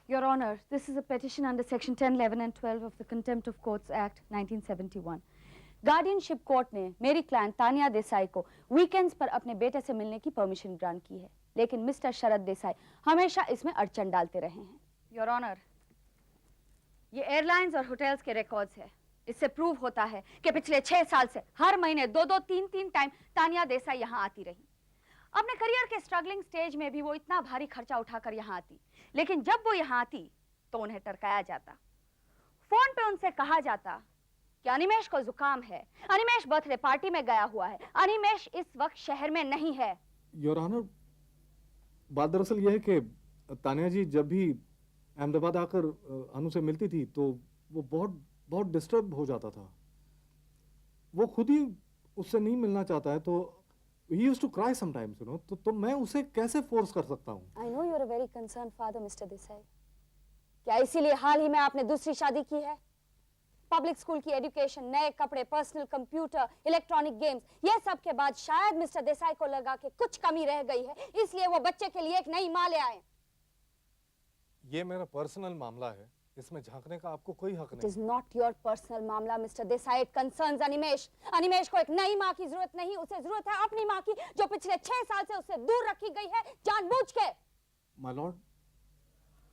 Your Honor, this is a petition under Section 10, 11 and 12 of the Contempt of Courts Act 1971. Guardianship court ने मेरी client Tania Desai को weekends पर अपने बेटे से मिलने की परमिशन ग्रांट की है, लेकिन मिस्टर शरद देसाई हमेशा इसमें अड़चन डालते रहे हैं। योर ऑनर, ये एयरलाइंस और होटल्स के रिकॉर्ड्स है। इससे प्रूव होता है कि पिछले 6 साल से हर महीने 2-2, 3-3 टाइम तानिया देसाई यहाँ आती रही। अपने करियर के स्ट्रगलिंग स्टेज में भी वो इतना भारी खर्चा उठाकर यहाँ आती, लेकिन जब वो यहाँ आती तो उन्हें टरकाया जाता। फोन पे उनसे कहा जाता कि अनिमेश को जुकाम है, अनिमेश बर्थडे पार्टी में गया हुआ है, अनिमेश इस वक्त शहर में नहीं है। योर ऑनर, बात दरअसल यह है कि तानिया जी जब भी अहमदाबाद आकर अनु से मिलती थी तो वो बहुत डिस्टर्ब हो जाता था। वो खुद ही उससे नहीं मिलना चाहता है, तो he used to cry sometimes, you know. तो मैं उसे कैसे फोर्स कर सकता हूँ? I know you're a very concerned father, Mr. Desai. क्या इसीलिए हाल ही में आपने दूसरी शादी की है? पब्लिक स्कूल की एजुकेशन, नए कपड़े, पर्सनल कंप्यूटर, इलेक्ट्रॉनिक गेम्स, ये सब के बाद शायद मिस्टर देसाई को लगा कि कुछ कमी रह गई है, इसलिए वो बच्चे के लिए एक नई माँ ले आए। ये मेरा पर्सनल मामला है, इसमें झांकने का आपको कोई हक नहीं। It is not your personal मामला, mister Desai. It concerns Animesh. Animesh को एक नई माँ की जरूरत नहीं, उसे जरूरत है अपनी माँ की, जो पिछले 6 साल से उससे दूर रखी गई है जानबूझ के। My lord,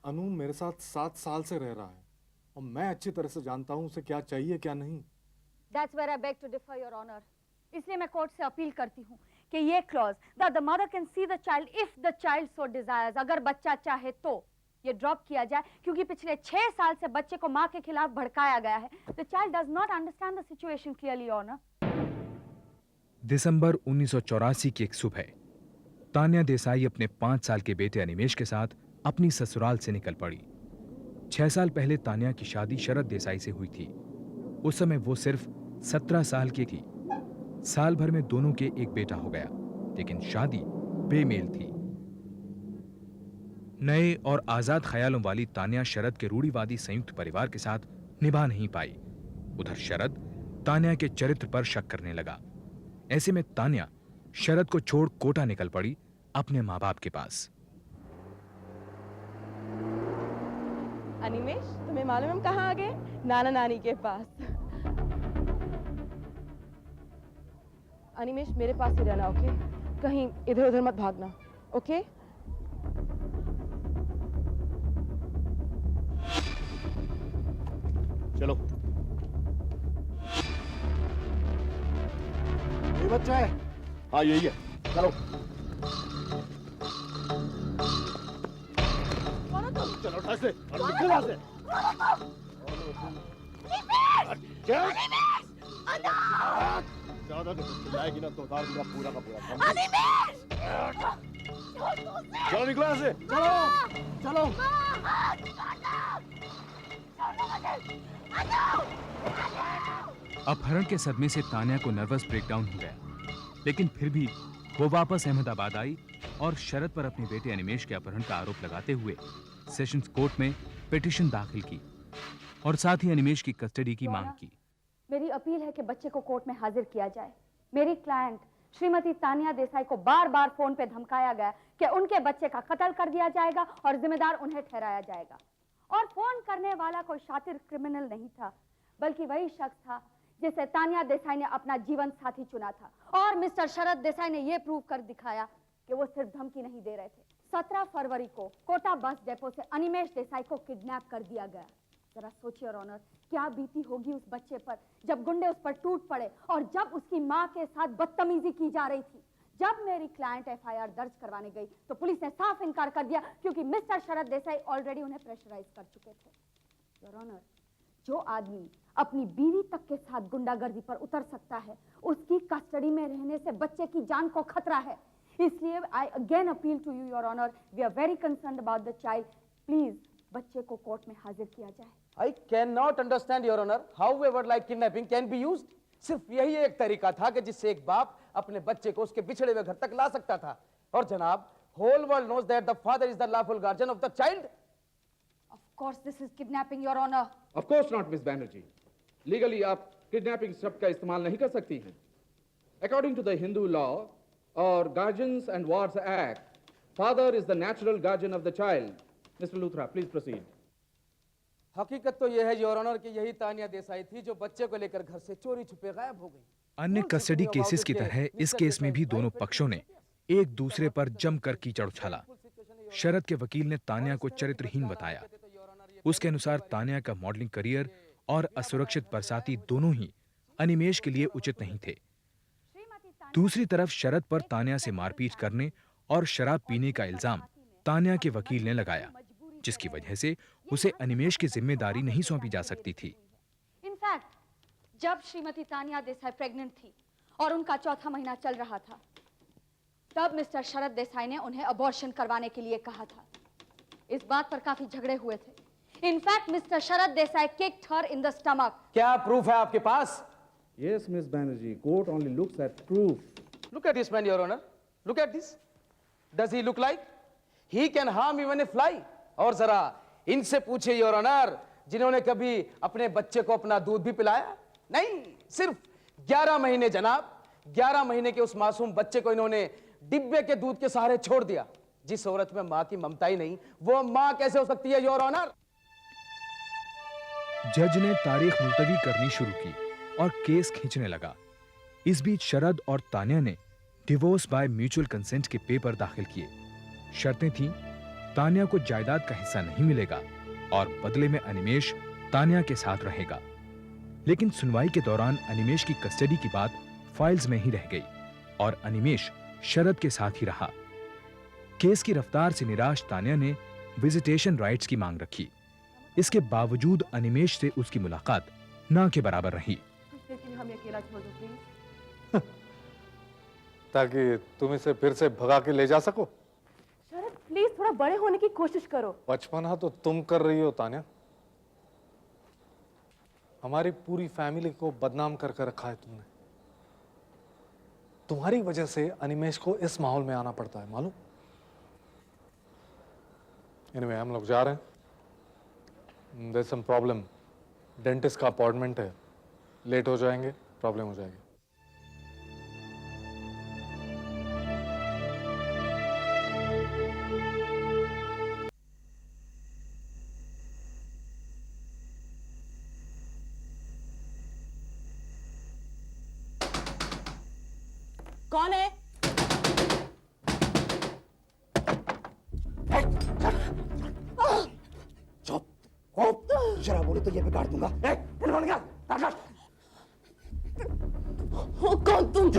अनु मेरे साथ 7 साल से रह रहा है और मैं अच्छी तरह से जानता हूँ उसे क्या चाहिए क्या नहीं। That's where I beg to differ, Your Honor. इसलिए मैं कोर्ट से अपील करती हूँ कि ये clause that the mother can see the child if the child so desires, अगर बच्चा चाहे तो ये ड्रॉप किया जाए, क्योंकि पिछले 6 साल से बच्चे को माँ के खिलाफ भड़काया गया है। The child does not understand the situation clearly, Your Honor. दिसंबर 1984 की एक सुबह तानिया देसाई अपने 5 साल के बेटे अनिमेश के साथ अपनी ससुराल से निकल पड़ी। 6 साल पहले तानिया की शादी शरद देसाई से हुई थी। उस समय वो सिर्फ 17 साल की थी। साल भर में दोनों के एक बेटा हो गया, लेकिन शादी बेमेल थी। नए और आजाद ख्यालों वाली तानिया शरद के रूढ़िवादी संयुक्त परिवार के साथ निभा नहीं पाई। उधर शरद तानिया के चरित्र पर शक करने लगा। ऐसे में तानिया शरद को छोड़ कोटा निकल पड़ी अपने माँ बाप के पास। अनिमेश, तुम्हें मालूम हम कहाँ आ गए? नाना नानी के पास। अनिमेश, मेरे पास ही रहना, ओके? कहीं इधर उधर मत भागना, ओके? चलो। ये बच्चा है? हाँ यही है, चलो। चलो उठा से, निकल यहाँ से। ज्यादा चिल्लाएगी ना तो उतार दूंगा पूरा का पूरा। चलो निकलो यहाँ से, चलो चलो। अपहरण के सदमे से तानिया को नर्वस ब्रेकडाउन हो गया, लेकिन फिर भी वो वापस अहमदाबाद आई और शरद पर अपने बेटे अनिमेश के अपहरण का आरोप लगाते हुए सेशंस कोर्ट में पिटीशन दाखिल की और साथ ही अनिमेश की कस्टडी की मांग की। मेरी अपील है कि बच्चे को कोर्ट में हाजिर किया जाए। मेरी क्लाइंट श्रीमती तानिया देसाई को बार-बार फोन पे धमकाया गया कि उनके बच्चे का कत्ल कर दिया जाएगा और जिम्मेदार उन्हें ठहराया जाएगा। और फोन करने वाला कोई शातिर क्रिमिनल नहीं था, बल्कि वही शख्स था जिसे तानिया देसाई ने अपना जीवन साथी चुना था। और मिस्टर शरद देसाई ने यह प्रूव कर दिखाया कि वो सिर्फ धमकी नहीं दे रहे थे। 17 फरवरी को कोटा बस डिपो से अनिमेश देसाई को किडनैप कर दिया गया। जरा सोचिए योर ऑनर, क्या बीती होगी उस बच्चे पर जब गुंडे उस पर टूट पड़े और जब उसकी माँ के साथ बदतमीजी की जा रही थी। जब मेरी क्लाइंट एफआईआर दर्ज करवाने गई तो पुलिस ने साफ इनकार कर दिया, क्योंकि मिस्टर शरद देसाई ऑलरेडी उन्हें प्रेशराइज कर चुके थे। योर ऑनर, जो आदमी अपनी बीवी तक के साथ गुंडागर्दी पर उतर सकता है, उसकी कस्टडी में रहने से बच्चे की जान को खतरा है। इसलिए I again appeal to you your honour, we are very concerned about the child. Please बच्चे को कोर्ट में हाजिर किया जाए। I cannot understand, Your Honor, however like kidnapping can be used. सिर्फ यही एक तरीका था कि जिससे एक बाप अपने बच्चे को उसके बिछड़े हुए घर तक ला सकता था। और जनाब, whole world knows that the father is the lawful guardian of the child. Of course, this is kidnapping, Your Honor. Of course not, Miss Banerjee. Legally, आप kidnapping शब्द का इस्तेमाल नहीं कर सकती हैं. According to the Hindu law or Guardians and Wards Act, father is the natural guardian of the child. Mr. Luthra, please proceed. हकीकत तो यह है योर ऑनर कि यही तानिया देसाई थी जो बच्चे को लेकर घर से चोरी छुपे गायब हो गई। अन्य कस्टडी केसेस की तरह इस केस में भी दोनों पक्षों ने एक दूसरे पर जमकर कीचड़ उछाला। शरद के वकील ने तान्या को चरित्रहीन बताया। उसके अनुसार तान्या का मॉडलिंग करियर और असुरक्षित बरसाती दोनों ही अनिमेष के लिए उचित नहीं थे। दूसरी तरफ शरद पर तान्या से मारपीट करने और शराब पीने का इल्जाम तान्या के वकील ने लगाया, जिसकी वजह से उसे अनिमेष की जिम्मेदारी नहीं सौंपी जा सकती थी। इनफैक्ट जब श्रीमती तानिया देसाई प्रेग्नेंट थी और उनका चौथा महीना चल रहा था, तब मिस्टर शरद देसाई ने उन्हें अबॉर्शन करवाने के लिए कहा था। इस बात पर काफी झगड़े हुए थे। In fact mister Sharad Desai kicked her in the stomach. क्या प्रूफ है आपके पास? Yes, Miss Banerjee. Court only looks at proof. Look at this man, Your Honor. Look at this. Does he look like? He can harm even a fly. और जरा इनसे पूछे your honour, जिन्होंने कभी अपने बच्चे को अपना दूध भी पिलाया? नहीं, सिर्फ 11 महीने जनाब। 11 महीने के उस मासूम बच्चे को इन्होंने डिब्बे के दूध के सहारे छोड़ दिया। जिस औरत में मां की ममता ही नहीं, वो मां कैसे हो सकती है योर ऑनर? जज ने तारीख मुलतवी करनी शुरू की और केस खींचने लगा। इस बीच शरद और तान्या ने डिवोर्स बाय म्यूचुअल कंसेंट के पेपर दाखिल किए। शर्तें थीं, तान्या को जायदाद का हिस्सा नहीं मिलेगा और बदले में अनिमेष तान्या के साथ रहेगा। लेकिन सुनवाई के दौरान अनिमेष की कस्टडी की बात फाइल्स में ही रह गई और अनिमेष शरद के साथ ही रहा। केस की रफ्तार से निराश तान्या ने विजिटेशन राइट्स की मांग रखी। इसके बावजूद अनिमेष से उसकी मुलाकात ना के बराबर रही। लेकिन हमें अकेला छोड़ दो प्लीज। ताकि तुम इसे फिर से भगा के ले जा सको। शरद प्लीज थोड़ा बड़े होने की कोशिश करो। बचपना तो तुम कर रही हो तान्या। हमारी पूरी फैमिली को बदनाम कर रखा है तुमने। तुम्हारी वजह से अनिमेष को इस माहौल में आना पड़ता है, मालूम? एनीवे, हम लोग जा रहे हैं। There's some problem. डेंटिस्ट का अपॉइंटमेंट है, लेट हो जाएंगे, प्रॉब्लम हो जाएगी। कौन है? जरा बोले तो ये बिगाड़ दूंगा। कौन तुम?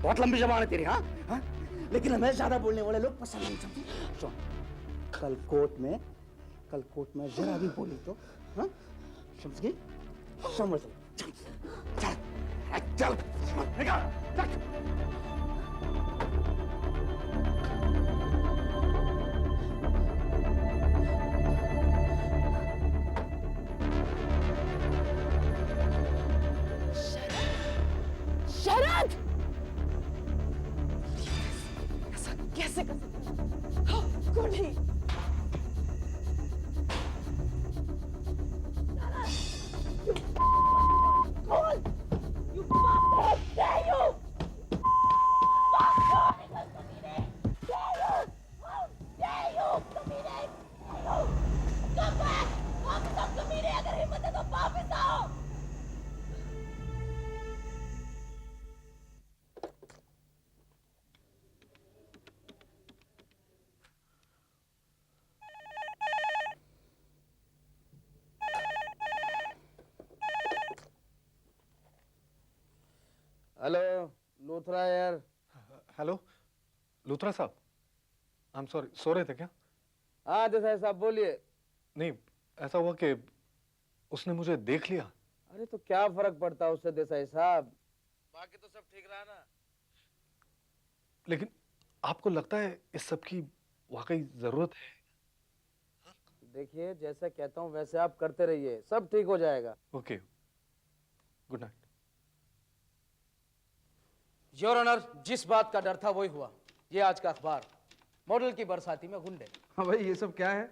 बहुत लंबी जबान है तेरी। हाँ, लेकिन हमें ज्यादा बोलने वाले लोग पसंद नहीं। समझी? सुन, कल कोर्ट में जरा भी बोली तो हाँ, समझ गई? समझ चल चल चल। शरद! ऐसा कैसे कर सकते हो? कौन है? हेलो लूथरा यार। हेलो लूथरा साहब, आई एम सॉरी, सो रहे थे क्या? हाँ देसाई साहब बोलिए। नहीं, ऐसा हुआ कि उसने मुझे देख लिया। अरे तो क्या फर्क पड़ता है उससे देसाई साहब, बाकी तो सब ठीक रहा ना। लेकिन आपको लगता है इस सब की वाकई जरूरत है? देखिए जैसा कहता हूँ वैसे आप करते रहिए, सब ठीक हो जाएगा। Okay, good night. Your honour, जिस बात का डर था वही हुआ। ये आज का अखबार, मॉडल की बरसाती में गुंडे। हाँ भाई, ये सब क्या है?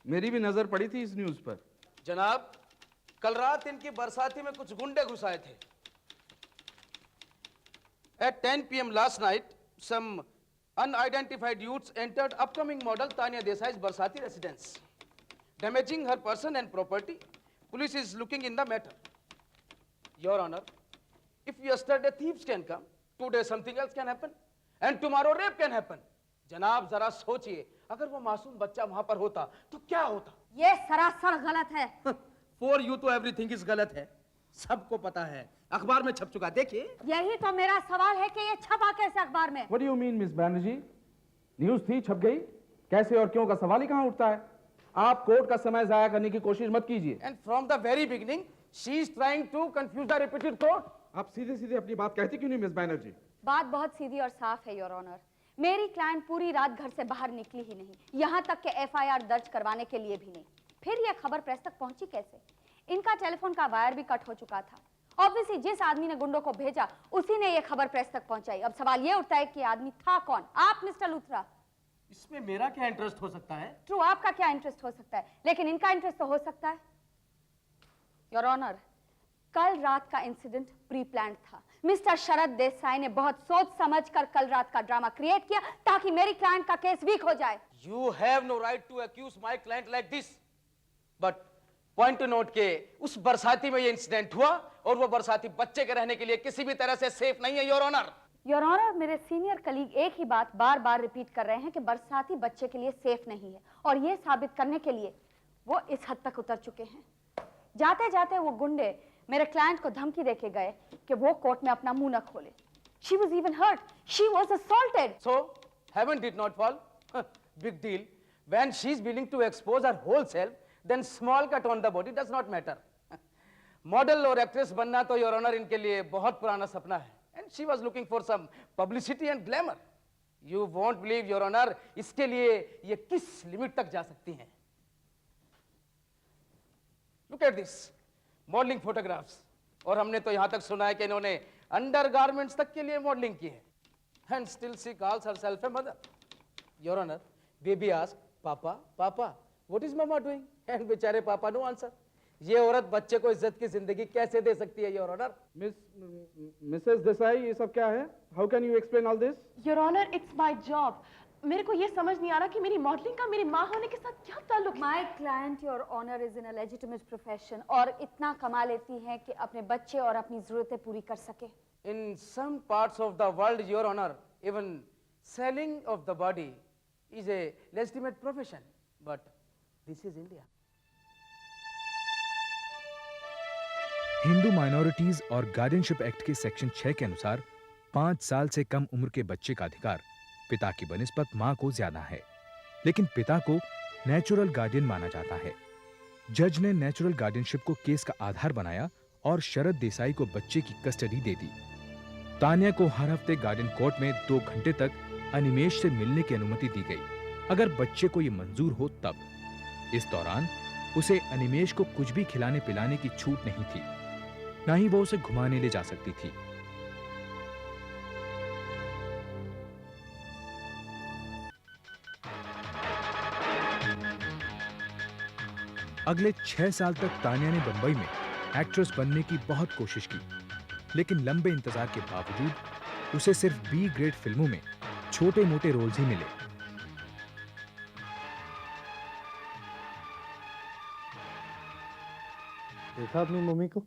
मेरी भी नजर पड़ी थी इस न्यूज पर। जनाब, कल रात इनकी बरसाती में कुछ गुंडे घुस आए थे। At 10 p.m. last night, some unidentified youths entered upcoming model Tanya Desai's Barsati residence, damaging her person and property. Police is looking in the matter. Your Honor, if yesterday thieves can come, today something else can happen, and tomorrow rape can happen. जनाब जरा सोचिए, अगर वो मासूम बच्चा वहां पर होता तो क्या होता? ये सरासर गलत है। फॉर यू तो एवरीथिंग इज गलत है, सबको पता है, अखबार में छप चुका, देखिए। यही तो मेरा सवाल है कि ये छपा कैसे अखबार में? What do you mean, Miss Banerjee? News थी, छप गई, कैसे और क्यों का सवाल ही कहां उठता है? आप कोर्ट का समय जाया करने की कोशिश मत कीजिए। And from the very beginning she is trying to confuse the repeated court. आप सीधे सीधे अपनी बात कहती क्यों नहीं, मिस बैनर्जी? बात बहुत सीधी और साफ है योर ऑनर। मेरी क्लाइंट पूरी रात घर से बाहर निकली ही नहीं, यहाँ तक कि एफआईआर दर्ज करवाने के लिए भी नहीं। फिर यह खबर प्रेस तक पहुंची कैसे? इनका टेलीफोन का वायर भी कट हो चुका था। ऑब्वियसली जिस आदमी ने गुंडों को भेजा उसी ने यह खबर प्रेस तक पहुंचाई। अब सवाल यह उठता है कि आदमी था कौन? आप मिस्टर लूथरा। इसमें मेरा क्या इंटरेस्ट हो सकता है? ट्रू, आपका क्या इंटरेस्ट हो सकता है, लेकिन इनका इंटरेस्ट तो हो सकता है। योर ऑनर, कल रात का इंसिडेंट प्री प्लान्ड था। मिस्टर शरद देसाई ने बहुत सोच समझकर कल रात का ड्रामा क्रिएट किया ताकि मेरी क्लाइंट का केस वीक हो जाए। You have no right to accuse my client like this. But point to note के उस बरसाती में ये इंसिडेंट हुआ और वो बरसाती बच्चे के रहने के लिए किसी भी तरह से सेफ नहीं है योर ऑनर। योर ऑनर, मेरे सीनियर कलीग एक ही बात बार बार रिपीट कर रहे हैं कि बरसाती बच्चे के लिए सेफ नहीं है, और ये साबित करने के लिए वो इस हद तक उतर चुके हैं। जाते जाते वो गुंडे मेरे क्लाइंट को धमकी देके गए कि वो कोर्ट में अपना मुंह न खोले। She was even hurt. She was assaulted. So, heaven did not fall. Big deal. When she's willing to expose her whole self, then small cut on the body does not matter. Model और actress बनना तो your honour इनके लिए बहुत पुराना सपना है, and she was looking for some publicity and glamour. You won't believe your honour, इसके लिए ये किस लिमिट तक जा सकती हैं। Look at this modelling photographs, और हमने तो यहां तक सुना है कि इन्होंने अंडरगारमेंट्स तक के लिए मॉडलिंग की है, and still she calls herself a mother. Your honour, baby ask papa papa what is mama doing, and बेचारे पापा नो आंसर। ये औरत बच्चे को इज्जत की जिंदगी कैसे दे सकती है योर ऑनर? मिसेस देसाई, ये सब क्या है? How can you explain all this? Your honour, it's my job. मेरे को ये समझ नहीं आ रहा कि मेरी मॉडलिंग का मेरी माँ होने के साथ क्या ताल्लुक है। My client your honour is in a legitimate profession, और इतना कमा लेती है कि अपने बच्चे और अपनी जरूरतें पूरी कर सके। In some parts of the world, your honor, even selling of the body is a legitimate profession, but this is India. Hindu minorities और गार्डियनशिप एक्ट के सेक्शन 6 के अनुसार 5 साल से कम उम्र के बच्चे का अधिकार पिता की बनिस्बत मां को ज्यादा है, लेकिन पिता को नेचुरल गार्डियन माना जाता है। जज ने नेचुरल गार्डियनशिप को केस का आधार बनाया और शरद देसाई को बच्चे की कस्टडी दे दी। तान्या को हर हफ्ते गार्डियन कोर्ट में 2 घंटे तक अनिमेश से मिलने की अनुमति दी गई, अगर बच्चे को यह मंजूर हो तब। इस दौरान उसे अनिमेश को कुछ भी खिलाने पिलाने की छूट नहीं थी, ना ही वो उसे घुमाने ले जा सकती थी। अगले 6 साल तक तान्या ने बंबई में एक्ट्रेस बनने की बहुत कोशिश की, लेकिन लंबे इंतजार के बावजूद उसे सिर्फ बी ग्रेड फिल्मों में छोटे मोटे रोल्स ही मिले। देखा अपनी मम्मी को?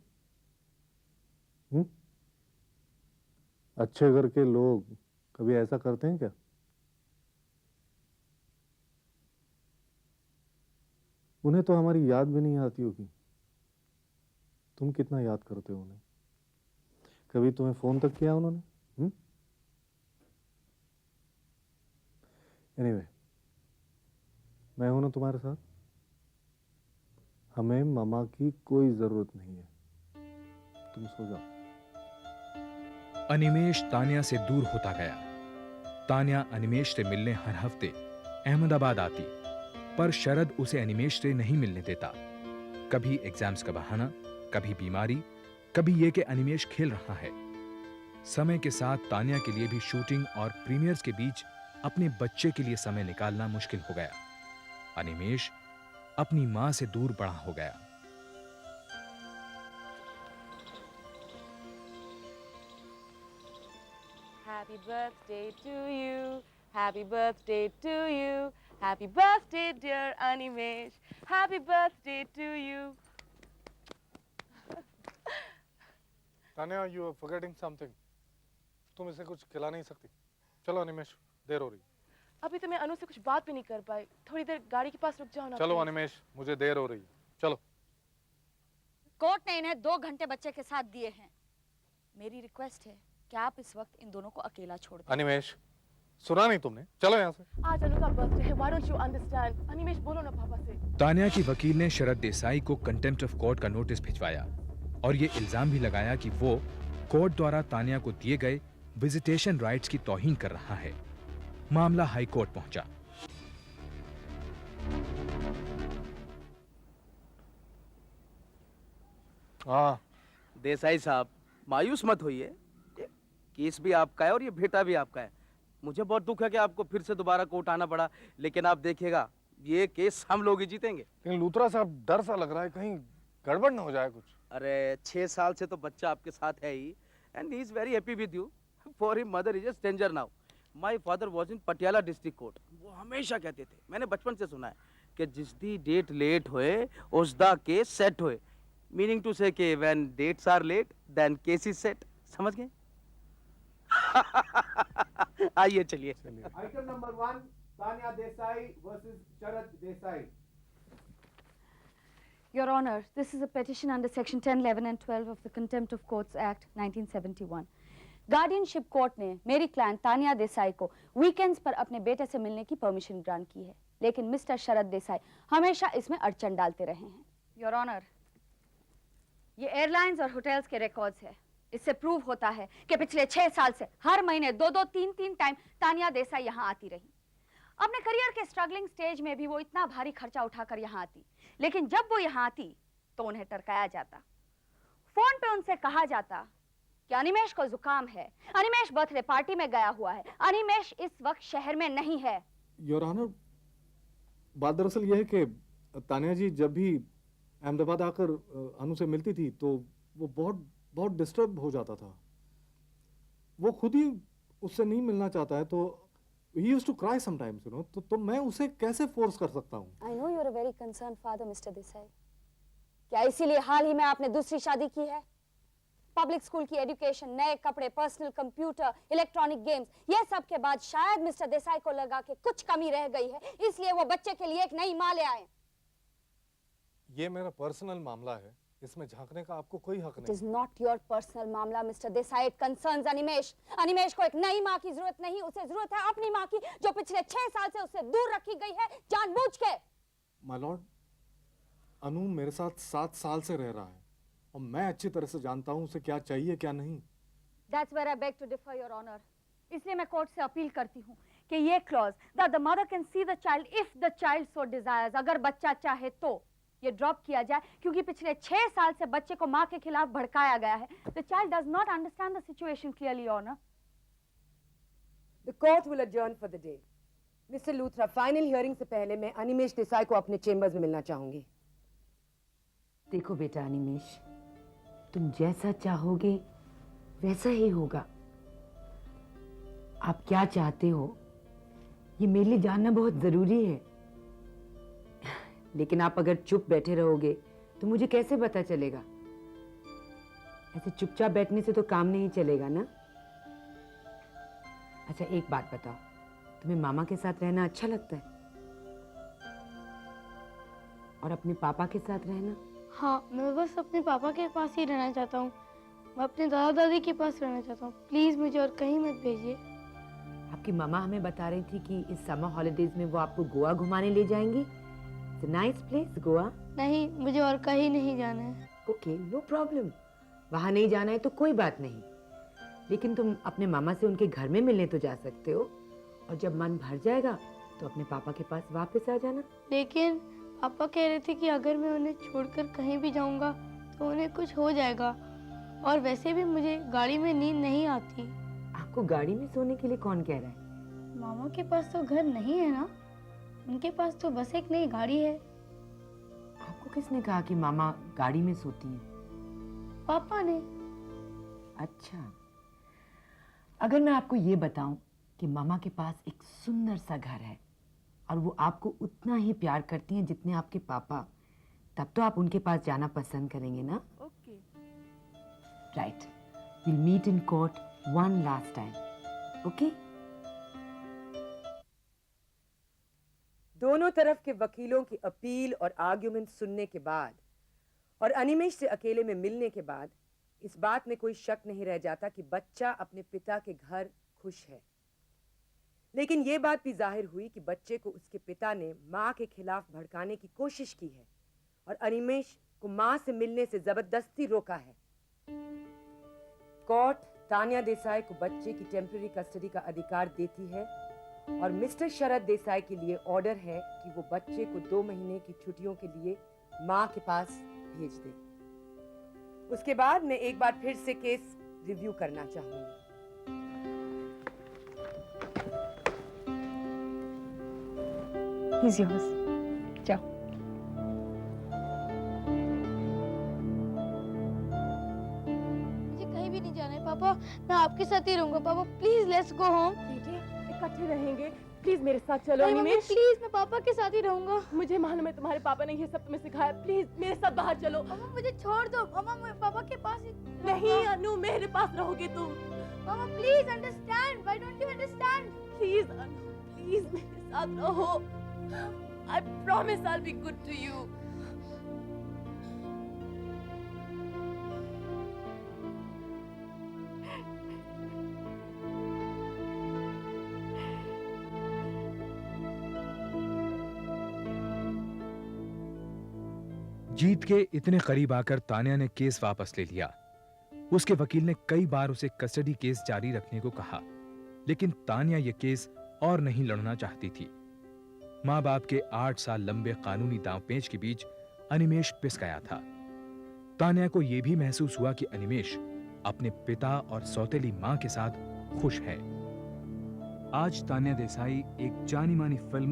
अच्छे घर के लोग कभी ऐसा करते हैं क्या? उन्हें तो हमारी याद भी नहीं आती होगी। तुम कितना याद करते हो उन्हें? कभी तुम्हें फोन तक किया उन्होंने? एनीवे, मैं हूं ना तुम्हारे साथ। हमें मामा की कोई जरूरत नहीं है, तुम सो जाओ। अनिमेश तान्या से दूर होता गया। तान्या अनिमेश से मिलने हर हफ्ते अहमदाबाद आती, पर शरद उसे अनिमेश से नहीं मिलने देता। कभी एग्जाम्स का बहाना, कभी बीमारी, कभी यह कि अनिमेश खेल रहा है। समय के साथ तान्या के लिए भी शूटिंग और प्रीमियर्स के बीच अपने बच्चे के लिए समय निकालना मुश्किल हो गया। अनिमेश अपनी मां से दूर बड़ा हो गया। Happy birthday to you. Happy birthday to you. Happy birthday, dear Animesh. Happy birthday to you. Tanya, you are forgetting something. तुम इसे कुछ खिला नहीं सकती. चलो अनिमेश, देर हो रही. अभी तो मैं अनु से कुछ बात भी नहीं कर पाई. थोड़ी देर गाड़ी के पास रुक जाओ ना. चलो please. अनिमेश, मुझे देर हो रही है. चलो. कोर्ट ने इन्हें 2 घंटे बच्चे के साथ दिए हैं. मेरी रिक्वेस्ट है कि आप इस वक्त इन दोनों को अकेला छोड़ दें. अनिमेश, सुना नहीं तुमने? चलो यहाँ से. आज अनु का बर्थडे है. Why don't you understand? Animesh बोलो ना पापा से. तान्या की वकील ने शरद देसाई को कंटेम्प्ट ऑफ कोर्ट का नोटिस भिजवाया और ये इल्जाम भी लगाया कि वो कोर्ट द्वारा तान्या को दिए गए विजिटेशन राइट्स की तौहीन कर रहा है. मामला हाई कोर्ट पहुंचा. हाँ. देसाई साहब, मायूस मत होइए. ये केस भी आपका है और ये बेटा भी आपका है. मुझे बहुत दुख है कि आपको फिर से दोबारा कोर्ट आना पड़ा, लेकिन आप देखिएगा ये केस हम लोग ही जीतेंगे. लेकिन लूथरा साहब, डर सा लग रहा है कहीं गड़बड़ ना हो जाए कुछ. अरे 6 साल से तो बच्चा आपके साथ है ही, and he is very happy with you. For him mother is a stranger now. My father was in Patiala district court. वो हमेशा कहते थे, मैंने बचपन से सुना है कि जिस दी डेट लेट होए उस दा केस सेट होए. मीनिंग टू से कि when dates are late then case is set. समझ गए? आइए चलिए. Item number 1, Tanya Desai versus Sharad Desai. Your Honor, this is a petition under Section 10, 11 and 12 of the Contempt of Courts Act 1971. Guardianship court ने मेरी client Tania Desai को weekends पर अपने बेटे से मिलने की परमिशन ग्रांट की है, लेकिन मिस्टर शरद देसाई हमेशा इसमें अड़चन डालते रहे हैं. योर ऑनर, ये एयरलाइंस और होटल्स के रिकॉर्ड्स है. इससे प्रूव होता है कि पिछले 6 साल से हर महीने 2-2, 3-3 टाइम तानिया देसाई यहाँ आती रही. अपने करियर के स्ट्रगलिंग स्टेज में भी वो इतना भारी खर्चा उठाकर यहाँ आती, लेकिन जब वो यहाँ आती तो उन्हें टरकाया जाता. फोन पे उनसे कहा जाता कि अनिमेश को जुकाम है, अनिमेश बर्थडे पार्टी में गया हुआ है, अनिमेश इस वक्त शहर में नहीं है. योर ऑनर, बात दरअसल यह है कि तान्या जी जब भी अहमदाबाद आकर अनु से मिलती थी तो वो बहुत बहुत डिस्टर्ब हो जाता था. वो खुद ही उससे नहीं मिलना चाहता है, तो he used to cry sometimes, you know. तो मैं उसे कैसे फोर्स कर सकता हूँ? I know you're a very concerned father, Mr. Desai. क्या इसीलिए हाल ही में आपने दूसरी शादी की है? पब्लिक स्कूल की एजुकेशन, नए कपड़े, पर्सनल कंप्यूटर, इलेक्ट्रॉनिक गेम्स, ये सब के बाद शायद मिस्टर देसाई को लगा कि कुछ कमी रह गई है, इसलिए वो बच्चे के लिए एक नई माँ ले आए. ये मेरा पर्सनल मामला है, इसमें झांकने का आपको कोई हक It नहीं. is not your personal मामला, mister Desai. It concerns Animesh. Animesh को एक नई माँ की जरूरत नहीं, उसे जरूरत है अपनी माँ की, जो पिछले 6 साल से उससे दूर रखी गई है, जानबूझ के. माय लॉर्ड, अनु मेरे साथ 7 साल से रह रहा है और मैं अच्छी तरह से जानता हूँ उसे क्या चाहिए क्या नहीं. That's where I beg to differ, Your Honor. इसलिए मैं कोर्ट से अपील करती हूँ कि ये clause that the mother can see the child if the child so desires, अगर बच्चा चाहे तो ये ड्रॉप किया जाए, क्योंकि पिछले 6 साल से बच्चे को माँ के खिलाफ भड़काया गया है. The child does not understand the situation clearly, Your Honor. The court will adjourn for the day. Mr. Luthra, final hearing से पहले मैं अनिमेश देसाई को अपने चेम्बर्स में मिलना चाहूंगी. देखो बेटा अनिमेश, तुम जैसा चाहोगे वैसा ही होगा. आप क्या चाहते हो ये मेरे लिए जानना बहुत जरूरी है. लेकिन आप अगर चुप बैठे रहोगे तो मुझे कैसे पता चलेगा? ऐसे चुपचाप बैठने से तो काम नहीं चलेगा ना. अच्छा एक बात बताओ, तुम्हें मामा के साथ रहना अच्छा लगता है? और अपने पापा के साथ रहना? हाँ, मैं बस अपने पापा के पास ही रहना चाहता हूँ. मैं अपने दादा दादी के पास रहना चाहता हूँ. प्लीज मुझे और कहीं मत भेजिए. आपकी मामा हमें बता रही थी कि इस समर हॉलिडेज में वो आपको गोवा घुमाने ले जाएंगी. It's a nice place, Goa. नहीं, मुझे और कहीं नहीं जाना है. Okay, no problem. वहाँ नहीं जाना है तो कोई बात नहीं, लेकिन तुम अपने मामा से उनके घर में मिलने तो जा सकते हो, और जब मन भर जाएगा तो अपने पापा के पास वापस आ जाना. लेकिन पापा कह रहे थे कि अगर मैं उन्हें छोड़कर कहीं भी जाऊंगा तो उन्हें कुछ हो जाएगा, और वैसे भी मुझे गाड़ी में नींद नहीं आती. आपको गाड़ी में सोने के लिए कौन कह रहा है? मामा के पास तो घर नहीं है ना, उनके पास तो बस एक नई गाड़ी है. आपको किसने कहा कि मामा गाड़ी में सोती है? पापा ने. अच्छा, अगर मैं आपको ये बताऊं कि मामा के पास एक सुंदर सा घर है और वो आपको उतना ही प्यार करती हैं जितने आपके पापा, तब तो आप उनके पास जाना पसंद करेंगे ना? Okay. Right, we'll meet in court one last time. Okay? दोनों तरफ के वकीलों की अपील और आर्ग्यूमेंट सुनने के बाद और अनिमेश से अकेले में मिलने के बाद इस बात में कोई शक नहीं रह जाता कि बच्चा अपने पिता के घर खुश है। लेकिन यह बात भी जाहिर हुई कि बच्चे को उसके पिता ने मां के खिलाफ भड़काने की कोशिश की है और अनिमेश को मां से मिलने से जबरदस्ती रोका है। कोर्ट तान्या देसाई को बच्चे की टेम्पररी कस्टडी का अधिकार देती है और मिस्टर शरद देसाई के लिए ऑर्डर है कि वो बच्चे को 2 महीने की छुट्टियों के लिए मां के पास भेज दे। उसके बाद मैं एक बार फिर से केस रिव्यू करना चाहूंगी। He's yours. जाओ। मुझे कहीं भी नहीं जाना है पापा, मैं आपके साथ ही रहूंगा। पापा प्लीज लेट्स गो होम। बेटे इकट्ठे रहेंगे, प्लीज मेरे साथ चलो। नहीं मम्मी अनिमेश प्लीज, मैं पापा के साथ ही रहूंगा। मुझे मालूम है तुम्हारे पापा ने ये सब तुम्हें सिखाया, प्लीज मेरे साथ बाहर चलो। मामा मुझे छोड़ दो, मामा मैं पापा के पास ही नहीं अनु, मेरे पास रहोगे तुम। मामा please understand, why don't you understand? Please Anu, please मेरे साथ रहो। I promise I'll be good to you. जीत के इतने करीब आकर तान्या ने केस वापस ले लिया। उसके वकील ने कई बार उसे कस्टडी केस जारी रखने को कहा, लेकिन तान्या ये केस और नहीं लड़ना चाहती थी। मां बाप के 8 साल लंबे कानूनी दांवपेच के बीच अनिमेश पिस गया था। तान्या को यह भी महसूस हुआ कि अनिमेश अपने पिता और सौतेली मां के साथ खुश है। आज तान्या देसाई एक जानी मानी फिल्म